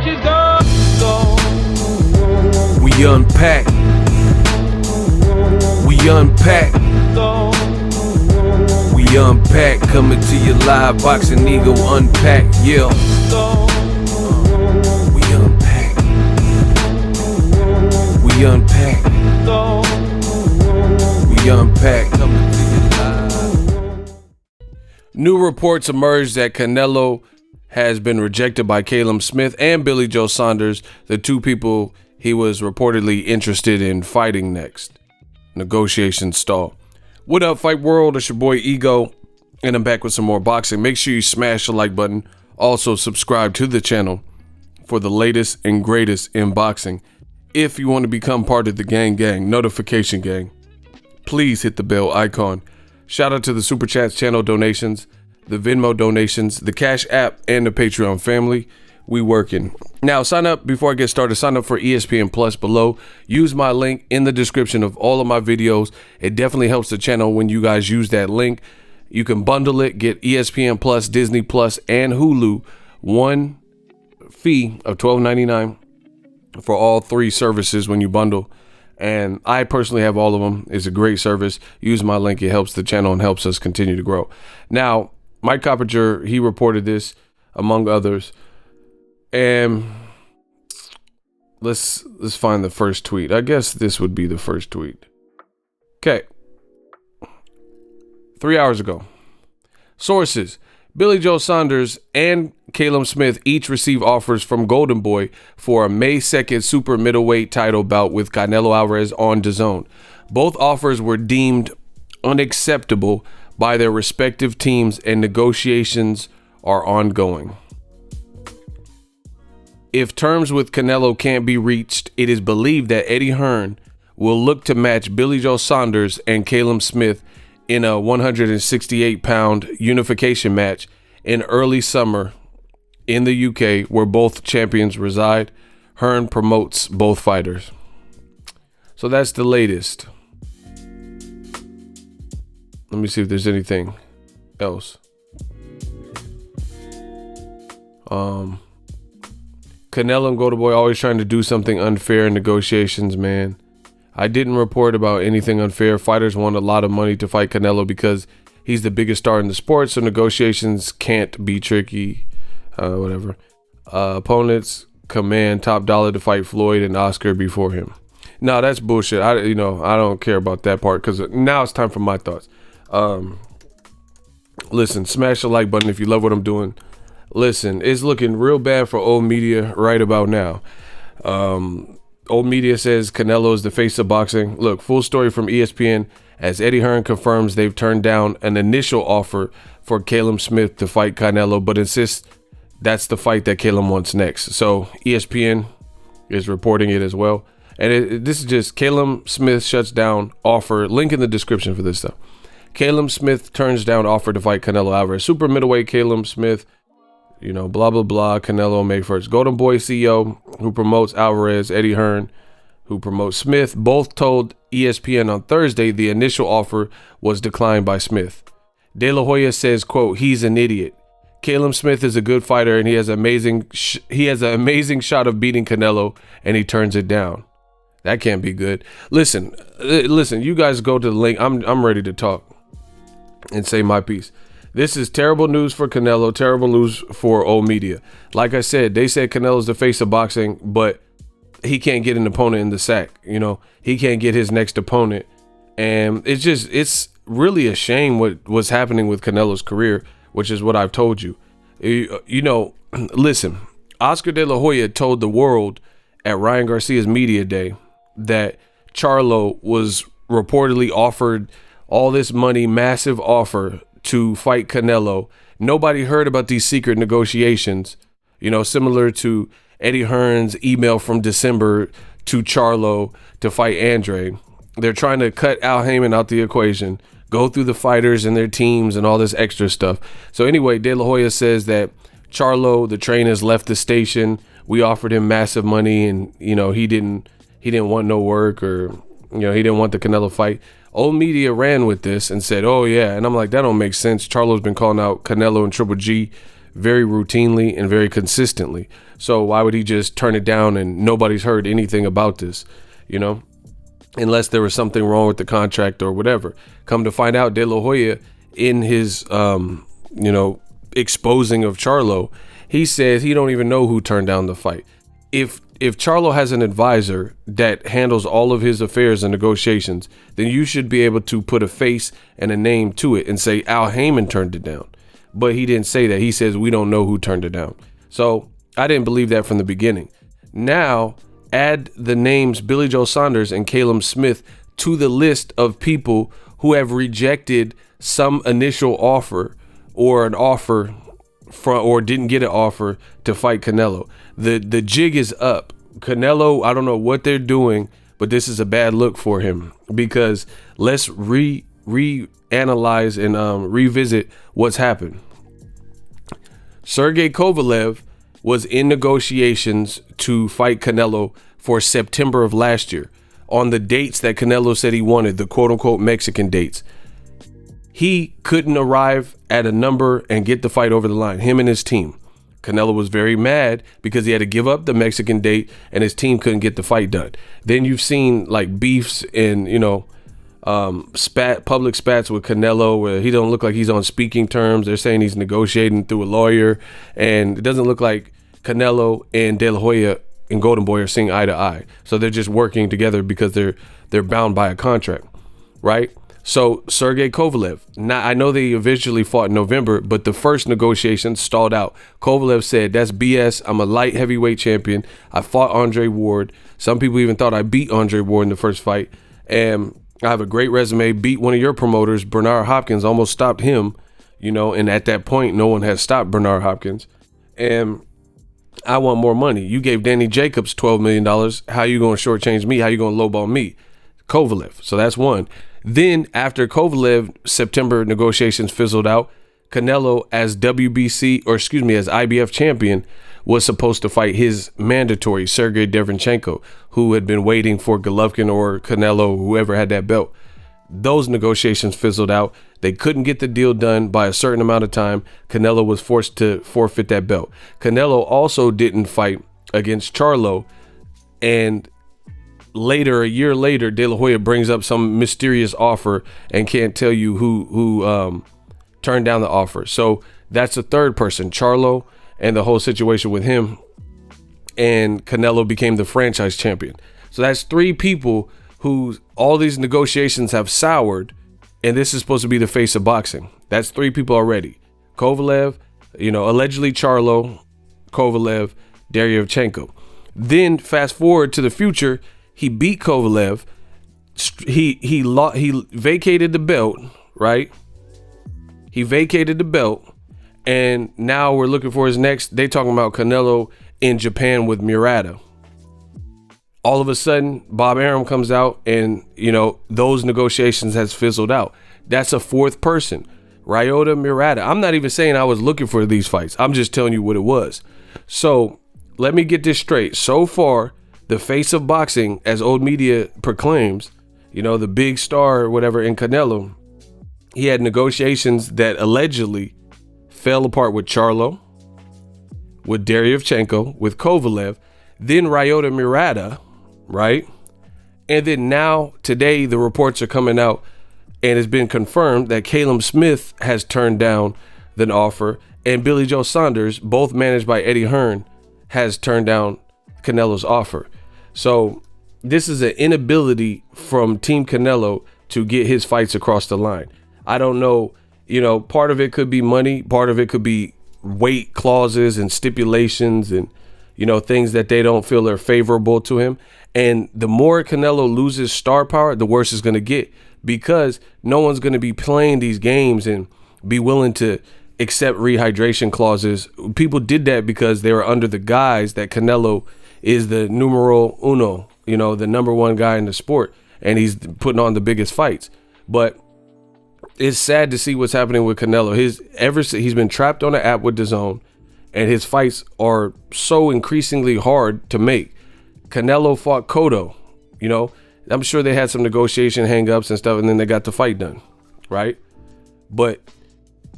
bitches go. We unpack. We unpack. We unpack. Coming to you live. Boxing Ego unpack. Yeah. We unpack. We unpack. We unpack. Coming to you live. New reports emerged that Canelo has been rejected by Callum Smith and Billy Joe Saunders, the two people he was reportedly interested in fighting next. Negotiations stall. What up, Fight World? It's your boy Ego, and I'm back with some more boxing. Make sure you smash the like button. Also, subscribe to the channel for the latest and greatest in boxing. If you want to become part of the gang, notification gang, please hit the bell icon. Shout out to the Super Chats channel donations, the Venmo donations, the Cash App, and the Patreon family. We working. Now, sign up before I get started. Sign up for ESPN Plus below. Use my link in the description of all of my videos. It definitely helps the channel when you guys use that link. You can bundle it, get ESPN Plus, Disney Plus, and Hulu. One fee of $12.99 for all three services when you bundle. And I personally have all of them. It's a great service. Use my link. It helps the channel and helps us continue to grow. Now, Mike Coppinger, he reported this among others. And let's find the first tweet. I guess this would be the first tweet. Okay. 3 hours ago. Sources: Billy Joe Saunders and Callum Smith each received offers from Golden Boy for a May 2nd super middleweight title bout with Canelo Alvarez on DAZN. Both offers were deemed unacceptable by their respective teams and negotiations are ongoing. If terms with Canelo can't be reached, it is believed that Eddie Hearn will look to match Billy Joe Saunders and Callum Smith in a 168-pound unification match in early summer in the UK, where both champions reside. Hearn promotes both fighters. So that's the latest. Let me see if there's anything else. Canelo and Golden Boy always trying to do something unfair in negotiations, man. I didn't report about anything unfair. Fighters want a lot of money to fight Canelo because he's the biggest star in the sport, so negotiations can't be tricky. Whatever. Opponents command top dollar to fight Floyd and Oscar before him. No, that's bullshit. I don't care about that part because now it's time for my thoughts. Listen, smash the like button if you love what I'm doing. Listen, it's looking real bad for old media right about now. Old media says Canelo is the face of boxing. Look, full story from ESPN as Eddie Hearn confirms they've turned down an initial offer for Callum Smith to fight Canelo, but insists that's the fight that Callum wants next. So ESPN is reporting it as well. And this is just Callum Smith shuts down offer. Link in the description for this stuff. Callum Smith turns down offer to fight Canelo Alvarez. Super middleweight Callum Smith. You know, blah, blah, blah. Canelo May 1st. Golden Boy CEO, who promotes Alvarez, Eddie Hearn, who promotes Smith, both told ESPN on Thursday the initial offer was declined by Smith. De La Hoya says, quote, he's an idiot. Callum Smith is a good fighter and he has an amazing shot of beating Canelo and he turns it down. That can't be good. Listen, you guys go to the link. I'm ready to talk and say my piece. This is terrible news for Canelo, terrible news for old media. Like I said, they said Canelo's the face of boxing, but he can't get an opponent in the sack. You know, he can't get his next opponent. And it's really a shame what's happening with Canelo's career, which is what I've told you. You know, listen, Oscar De La Hoya told the world at Ryan Garcia's media day that Charlo was reportedly offered all this money, massive offer to fight Canelo. Nobody heard about these secret negotiations, you know, similar to Eddie Hearn's email from December to Charlo to fight Andre. They're trying to cut Al Heyman out the equation, go through the fighters and their teams and all this extra stuff. So anyway, De La Hoya says that Charlo, the train, has left the station. We offered him massive money and, you know, he didn't want no work, or, you know, he didn't want the Canelo fight. Old media ran with this and said, oh yeah. And I'm like, that don't make sense. Charlo's been calling out Canelo and Triple G very routinely and very consistently. So why would he just turn it down and nobody's heard anything about this, unless there was something wrong with the contract or whatever. Come to find out, De La Hoya, in his, exposing of Charlo, he says he don't even know who turned down the fight. If Charlo has an advisor that handles all of his affairs and negotiations, then you should be able to put a face and a name to it and say Al Heyman turned it down. But he didn't say that. He says we don't know who turned it down. So I didn't believe that from the beginning. Now add the names Billy Joe Saunders and Callum Smith to the list of people who have rejected some initial offer or an offer or didn't get an offer to fight Canelo. The jig is up. Canelo, I don't know what they're doing, but this is a bad look for him, because let's reanalyze and revisit what's happened. Sergey Kovalev was in negotiations to fight Canelo for September of last year on the dates that Canelo said he wanted, the quote unquote Mexican dates. He couldn't arrive at a number and get the fight over the line, him and his team. Canelo was very mad because he had to give up the Mexican date and his team couldn't get the fight done. Then you've seen like beefs and, public spats with Canelo where he don't look like he's on speaking terms. They're saying he's negotiating through a lawyer, and it doesn't look like Canelo and De La Hoya and Golden Boy are seeing eye to eye. So they're just working together because they're bound by a contract, right? So Sergey Kovalev, now I know they eventually fought in November, but the first negotiation stalled out. Kovalev said, that's BS. I'm a light heavyweight champion. I fought Andre Ward. Some people even thought I beat Andre Ward in the first fight. And I have a great resume, beat one of your promoters, Bernard Hopkins, almost stopped him, and at that point, no one had stopped Bernard Hopkins. And I want more money. You gave Danny Jacobs $12 million. How you going to shortchange me? How you going to lowball me? Kovalev. So that's one. Then after Kovalev September negotiations fizzled out, Canelo as IBF champion was supposed to fight his mandatory Sergey Derevyanchenko, who had been waiting for Golovkin or Canelo, whoever had that belt. Those negotiations fizzled out. They couldn't get the deal done by a certain amount of time. Canelo was forced to forfeit that belt. Canelo also didn't fight against Charlo, and later, a year later, De La Hoya brings up some mysterious offer and can't tell you who turned down the offer. So that's the third person, Charlo, and the whole situation with him, and Canelo became the franchise champion. So that's three people who all these negotiations have soured, and this is supposed to be the face of boxing. That's three people already. Kovalev, allegedly Charlo, Kovalev, Derevyanchenko. Then fast forward to the future, he beat Kovalev. He vacated the belt, right? He vacated the belt, and now we're looking for his next. They talking about Canelo in Japan with Murata. All of a sudden, Bob Arum comes out, and those negotiations has fizzled out. That's a fourth person, Ryota Murata. I'm not even saying I was looking for these fights. I'm just telling you what it was. So let me get this straight. So far, the face of boxing, as old media proclaims, the big star or whatever in Canelo, he had negotiations that allegedly fell apart with Charlo, with Derevyanchenko, with Kovalev, then Ryota Murata, right? And then now, today, the reports are coming out and it's been confirmed that Callum Smith has turned down the offer, and Billy Joe Saunders, both managed by Eddie Hearn, has turned down Canelo's offer. So this is an inability from Team Canelo to get his fights across the line. I don't know, part of it could be money, part of it could be weight clauses and stipulations and, things that they don't feel are favorable to him. And the more Canelo loses star power, the worse it's going to get, because no one's going to be playing these games and be willing to accept rehydration clauses. People did that because they were under the guise that Canelo is the numero uno, the number one guy in the sport, and he's putting on the biggest fights. But it's sad to see what's happening with Canelo. He's been trapped on an app with DAZN, and his fights are so increasingly hard to make. Canelo fought Cotto, I'm sure they had some negotiation hangups and stuff, and then they got the fight done, right? But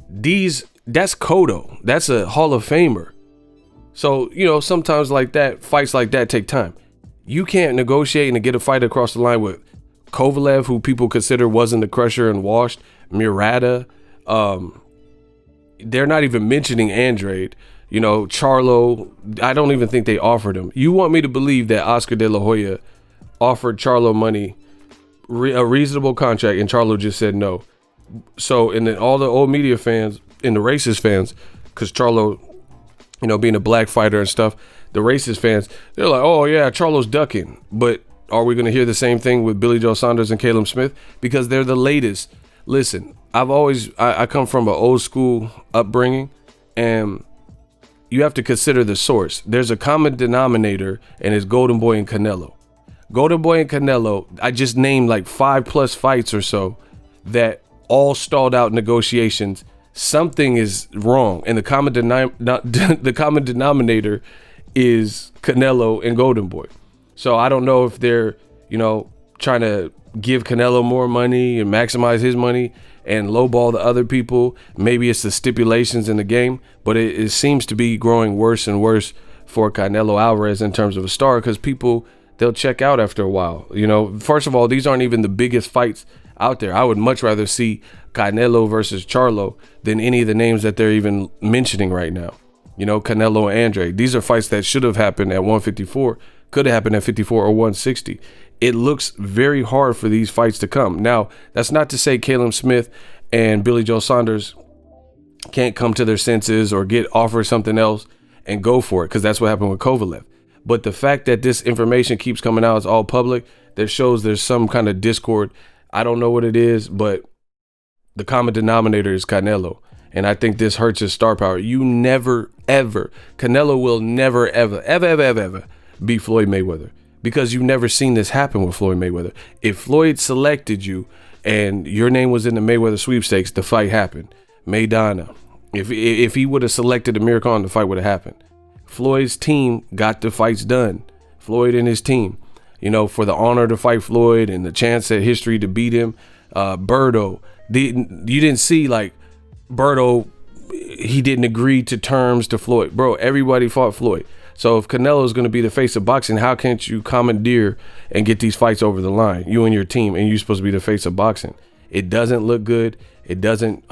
these That's Cotto. That's a Hall of Famer. So, sometimes like that, fights like that take time. You can't negotiate and get a fight across the line with Kovalev, who people consider wasn't the crusher and washed, Murata. They're not even mentioning Andrade. Charlo, I don't even think they offered him. You want me to believe that Oscar De La Hoya offered Charlo money, a reasonable contract, and Charlo just said no. So, and then all the old media fans and the racist fans, because Charlo, being a black fighter and stuff, the racist fans, they're like, oh yeah, Charlo's ducking. But are we going to hear the same thing with Billy Joe Saunders and Callum Smith? Because they're the latest. Listen, I come from an old school upbringing, and you have to consider the source. There's a common denominator, and it's Golden Boy and Canelo. Golden Boy and Canelo, I just named like 5+ fights or so that all stalled out negotiations. Something is wrong, and the common denominator is Canelo and Golden Boy. So I don't know if they're, trying to give Canelo more money and maximize his money and lowball the other people. Maybe it's the stipulations in the game, but it seems to be growing worse and worse for Canelo Alvarez in terms of a star, because people, they'll check out after a while. First of all, these aren't even the biggest fights out there. I would much rather see Canelo versus Charlo than any of the names that they're even mentioning right now. Canelo and Andrade. These are fights that should have happened at 154, could have happened at 54 or 160. It looks very hard for these fights to come. Now, that's not to say Callum Smith and Billy Joe Saunders can't come to their senses or get offered something else and go for it, because that's what happened with Kovalev. But the fact that this information keeps coming out, it's all public, that shows there's some kind of discord. I don't know what it is, but the common denominator is Canelo. And I think this hurts his star power. You never, ever, Canelo will never, ever beat Floyd Mayweather, because you've never seen this happen with Floyd Mayweather. If Floyd selected you and your name was in the Mayweather sweepstakes, the fight happened. Maidana. If he would have selected Amir Khan, the fight would have happened. Floyd's team got the fights done. Floyd and his team, for the honor to fight Floyd and the chance at history to beat him. Berto, you didn't see like Berto, he didn't agree to terms to Floyd. Bro, everybody fought Floyd. So if Canelo is going to be the face of boxing, how can't you commandeer and get these fights over the line, you and your team, and you're supposed to be the face of boxing? It doesn't look good. It doesn't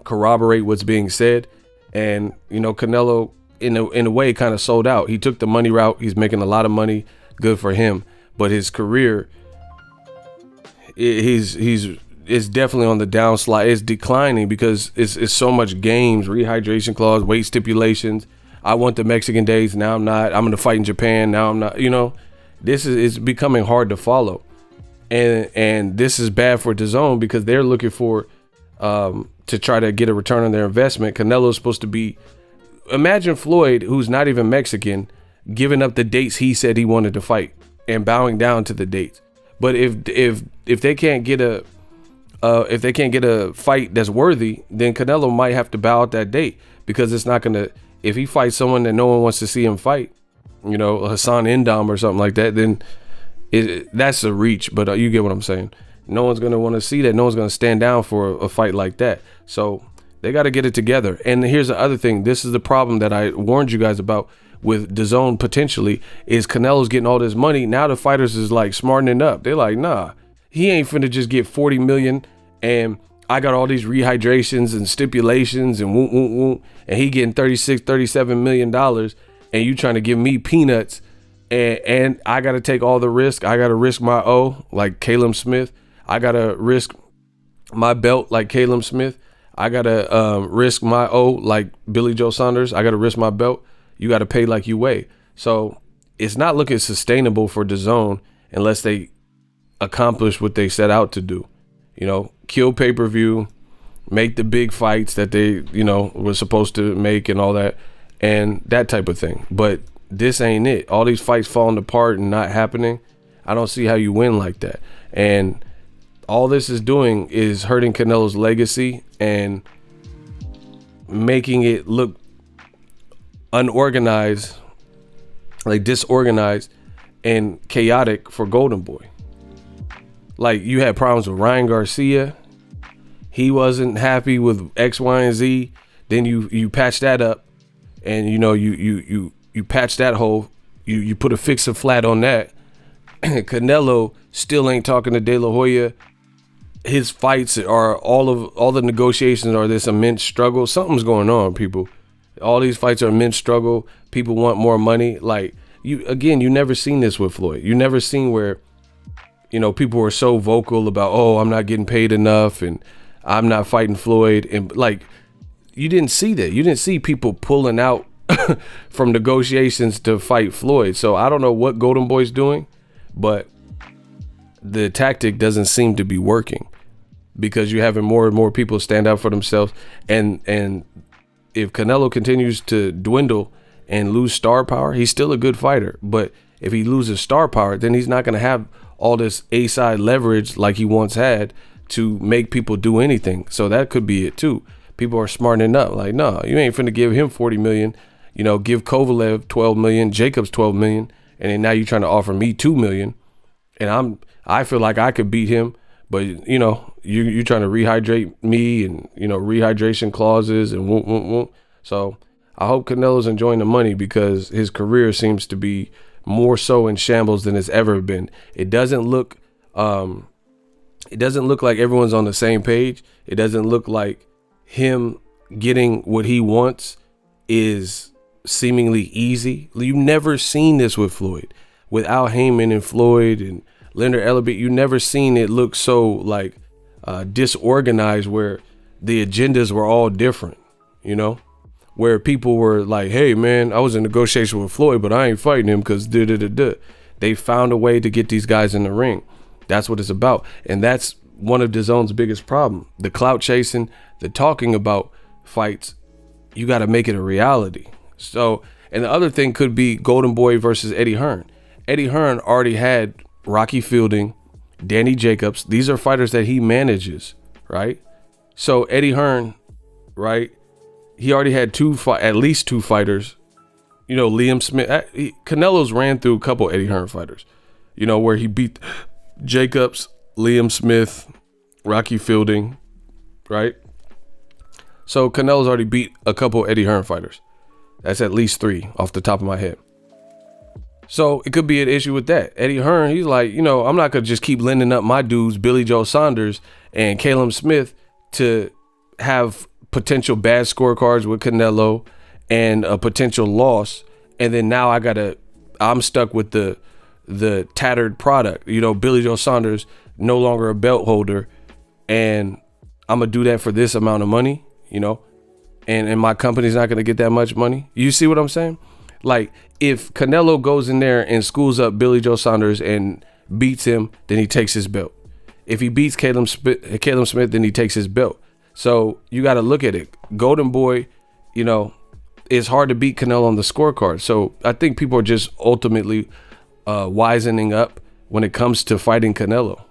corroborate what's being said. And, Canelo, in a way, kind of sold out. He took the money route. He's making a lot of money. Good for him. But his career, he's definitely on the downslide. It's declining because it's so much games, rehydration clause, weight stipulations. I want the Mexican days. Now I'm not. I'm going to fight in Japan. Now I'm not. This is becoming hard to follow. And this is bad for DAZN, because they're looking for to try to get a return on their investment. Canelo's supposed to be, imagine Floyd, who's not even Mexican, giving up the dates he said he wanted to fight and bowing down to the dates. But if they can't get a fight that's worthy, then Canelo might have to bow out that date, because it's not gonna. If he fights someone that no one wants to see him fight, Hassan Endam or something like that, then that's a reach. But you get what I'm saying. No one's gonna want to see that. No one's gonna stand down for a fight like that. So they got to get it together. And here's the other thing. This is the problem that I warned you guys about with DAZN potentially, is Canelo's getting all this money. Now the fighters is like smartening up. They're like, nah, he ain't finna just get 40 million and I got all these rehydrations and stipulations and and he getting 36, 37 million dollars, and you trying to give me peanuts, and I got to take all the risk. I got to risk my O like Callum Smith. I got to risk my belt like Callum Smith. I got to risk my O like Billy Joe Saunders. I got to risk my belt. You got to pay like you weigh. So it's not looking sustainable for DAZN unless they accomplish what they set out to do. Kill pay-per-view, make the big fights that they, were supposed to make and all that, and that type of thing. But this ain't it. All these fights falling apart and not happening. I don't see how you win like that. And all this is doing is hurting Canelo's legacy and making it look unorganized, like disorganized and chaotic for Golden Boy. Like, you had problems with Ryan Garcia. he wasn't happy with X, Y, and Z. Then you patch that up, and you patch that hole. You put a fix and flat on that. Canelo still ain't talking to De La Hoya. His fights are all the negotiations are this immense struggle. Something's going on, people. All these fights are immense struggle. People want more money. Like you never seen this with Floyd. You never seen where, people were so vocal about, oh, I'm not getting paid enough and I'm not fighting Floyd. And like, you didn't see that. You didn't see people pulling out from negotiations to fight Floyd. So I don't know what Golden Boy's doing, but the tactic doesn't seem to be working because you're having more and more people stand up for themselves. And if Canelo continues to dwindle and lose star power, he's still a good fighter. But if he loses star power, then he's not going to have all this A-side leverage like he once had to make people do anything. So that could be it too. People are smartening up. Like, no, you ain't finna give him 40 million. Give Kovalev 12 million, Jacobs 12 million, and then now you're trying to offer me 2 million. And I feel like I could beat him, but you're trying to rehydrate me and rehydration clauses and won't. So I hope Canelo's enjoying the money because his career seems to be more so in shambles than it's ever been. It doesn't look like everyone's on the same page. It doesn't look like him getting what he wants is seemingly easy. You've never seen this with Floyd. With Al Heyman and Floyd and Leonard Ellerbe, you never seen it look so like disorganized where the agendas were all different, where people were like, hey man, I was in negotiation with Floyd, but I ain't fighting him because they found a way to get these guys in the ring. That's what it's about. And that's one of DAZN's biggest problem. The clout chasing, the talking about fights, you got to make it a reality. So, and the other thing could be Golden Boy versus Eddie Hearn. Eddie Hearn already had Rocky Fielding, Danny Jacobs. These are fighters that he manages, right? So Eddie Hearn, right? He already had at least two fighters. Liam Smith. Canelo's ran through a couple Eddie Hearn fighters, where he beat Jacobs, Liam Smith, Rocky Fielding, right? So Canelo's already beat a couple Eddie Hearn fighters. That's at least 3 off the top of my head. So it could be an issue with that. Eddie Hearn, he's like, I'm not going to just keep lending up my dudes, Billy Joe Saunders and Callum Smith, to have potential bad scorecards with Canelo and a potential loss. And then now I'm stuck with the tattered product. Billy Joe Saunders, no longer a belt holder. And I'm going to do that for this amount of money, and my company's not going to get that much money. You see what I'm saying? Like, if Canelo goes in there and schools up Billy Joe Saunders and beats him, then he takes his belt. If he beats Callum Smith, then he takes his belt. So you got to look at it. Golden Boy, it's hard to beat Canelo on the scorecard. So I think people are just ultimately wisening up when it comes to fighting Canelo.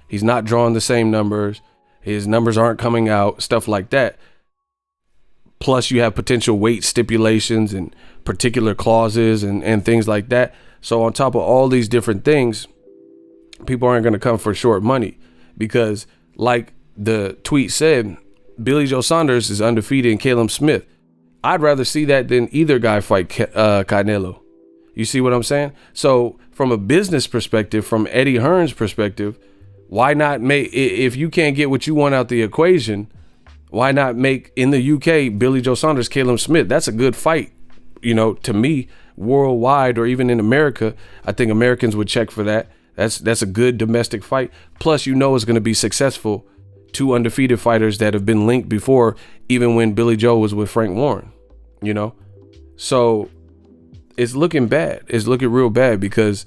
He's not drawing the same numbers. His numbers aren't coming out, stuff like that. Plus you have potential weight stipulations and particular clauses and things like that. So on top of all these different things, people aren't going to come for short money because, like the tweet said, Billy Joe Saunders is undefeated in Callum Smith. I'd rather see that than either guy fight Canelo. You see what I'm saying? So from a business perspective, from Eddie Hearn's perspective, why not make, if you can't get what you want out the equation, why not make in the UK Billy Joe Saunders, Callum Smith? That's a good fight, to me, worldwide or even in America. I think Americans would check for that. That's a good domestic fight. Plus, it's going to be successful. 2 undefeated fighters that have been linked before, even when Billy Joe was with Frank Warren, So it's looking bad. It's looking real bad because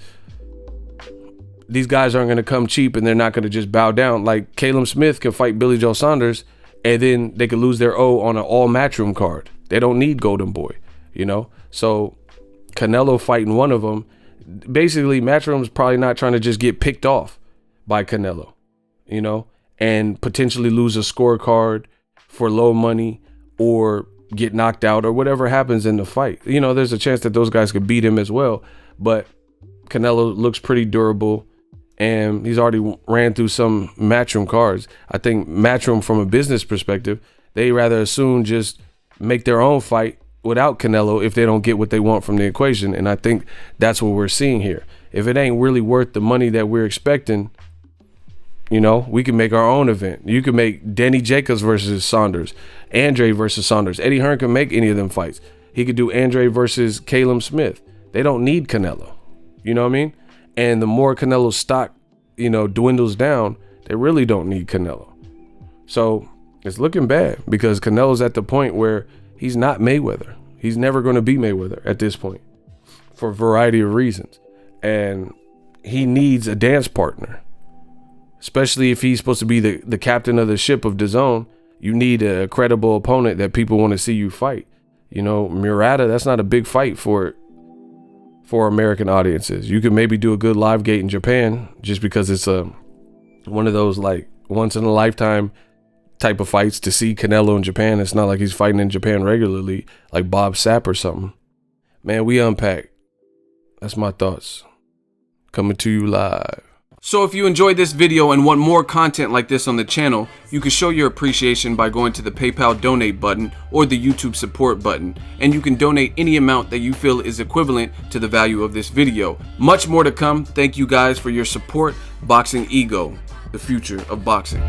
these guys aren't going to come cheap and they're not going to just bow down. Like Callum Smith can fight Billy Joe Saunders and then they could lose their O on an all matchroom card. They don't need Golden Boy, So Canelo fighting one of them, basically matchroom's probably not trying to just get picked off by Canelo, and potentially lose a scorecard for low money or get knocked out or whatever happens in the fight. There's a chance that those guys could beat him as well, but Canelo looks pretty durable and he's already ran through some Matchroom cards. I think Matchroom, from a business perspective, they rather as soon just make their own fight without Canelo if they don't get what they want from the equation. And I think that's what we're seeing here. If it ain't really worth the money that we're expecting, you know, we can make our own event. You can make Danny Jacobs versus Saunders, Andre versus Saunders. Eddie Hearn can make any of them fights. He could do Andre versus Callum Smith. They don't need Canelo. You know what I mean? And the more Canelo's stock, you know, dwindles down, they really don't need Canelo. So it's looking bad because Canelo's at the point where he's not Mayweather. He's never going to be Mayweather at this point for a variety of reasons. And he needs a dance partner. Especially if he's supposed to be the captain of the ship of DAZN, you need a credible opponent that people want to see you fight. You know, Murata, that's not a big fight for American audiences. You could maybe do a good live gate in Japan just because it's one of those like once in a lifetime type of fights to see Canelo in Japan. It's not like he's fighting in Japan regularly like Bob Sapp or something. Man, we unpack. That's my thoughts. Coming to you live. So if you enjoyed this video and want more content like this on the channel, you can show your appreciation by going to the PayPal donate button or the YouTube support button, and you can donate any amount that you feel is equivalent to the value of this video. Much more to come. Thank you guys for your support. Boxing Ego, the future of boxing.